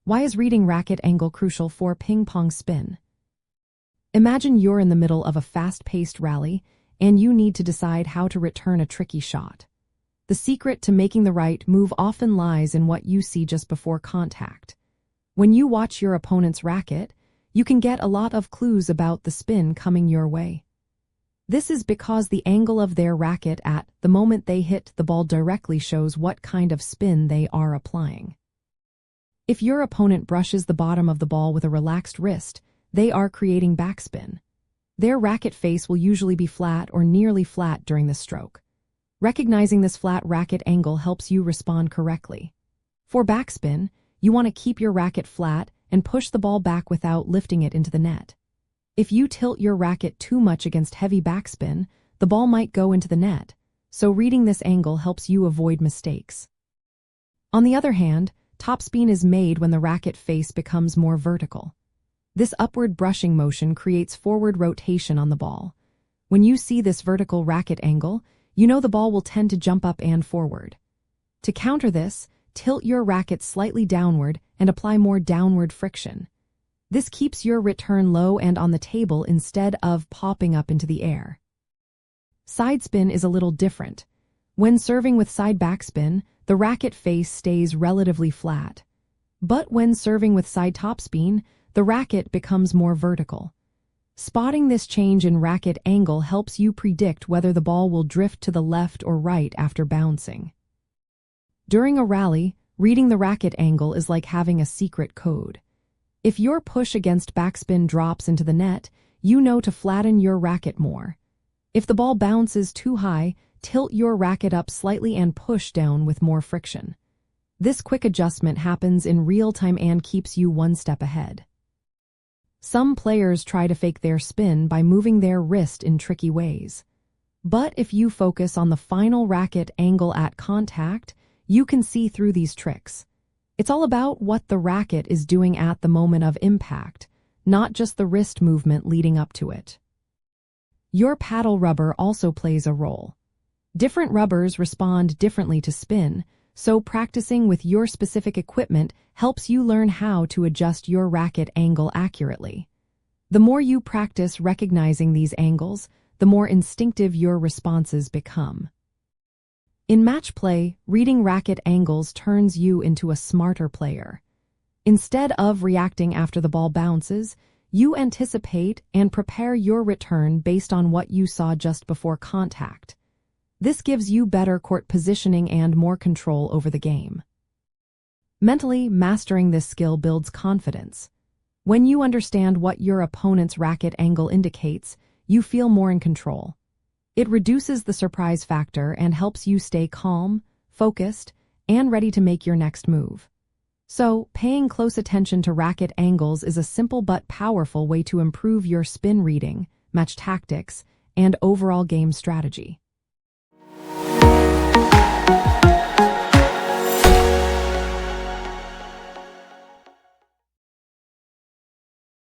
Why is reading racket angle crucial for ping pong spin? Imagine you're in the middle of a fast-paced rally and you need to decide how to return a tricky shot. The secret to making the right move often lies in what you see just before contact. When you watch your opponent's racket, you can get a lot of clues about the spin coming your way. This is because the angle of their racket at the moment they hit the ball directly shows what kind of spin they are applying. If your opponent brushes the bottom of the ball with a relaxed wrist, they are creating backspin. Their racket face will usually be flat or nearly flat during the stroke. Recognizing this flat racket angle helps you respond correctly. For backspin, you want to keep your racket flat and push the ball back without lifting it into the net. If you tilt your racket too much against heavy backspin, the ball might go into the net, so reading this angle helps you avoid mistakes. On the other hand, topspin is made when the racket face becomes more vertical. This upward brushing motion creates forward rotation on the ball. When you see this vertical racket angle, you know the ball will tend to jump up and forward. To counter this, tilt your racket slightly downward and apply more downward friction. This keeps your return low and on the table instead of popping up into the air. Side spin is a little different. When serving with side backspin, the racket face stays relatively flat. But when serving with side topspin, the racket becomes more vertical. Spotting this change in racket angle helps you predict whether the ball will drift to the left or right after bouncing. During a rally, reading the racket angle is like having a secret code. If your push against backspin drops into the net, you know to flatten your racket more. If the ball bounces too high, tilt your racket up slightly and push down with more friction. This quick adjustment happens in real time and keeps you one step ahead. Some players try to fake their spin by moving their wrist in tricky ways. But if you focus on the final racket angle at contact, you can see through these tricks. It's all about what the racket is doing at the moment of impact, not just the wrist movement leading up to it. Your paddle rubber also plays a role. Different rubbers respond differently to spin, so practicing with your specific equipment helps you learn how to adjust your racket angle accurately. The more you practice recognizing these angles, the more instinctive your responses become. In match play, reading racket angles turns you into a smarter player. Instead of reacting after the ball bounces, you anticipate and prepare your return based on what you saw just before contact. This gives you better court positioning and more control over the game. Mentally, mastering this skill builds confidence. When you understand what your opponent's racket angle indicates, you feel more in control. It reduces the surprise factor and helps you stay calm, focused, and ready to make your next move. So, paying close attention to racket angles is a simple but powerful way to improve your spin reading, match tactics, and overall game strategy.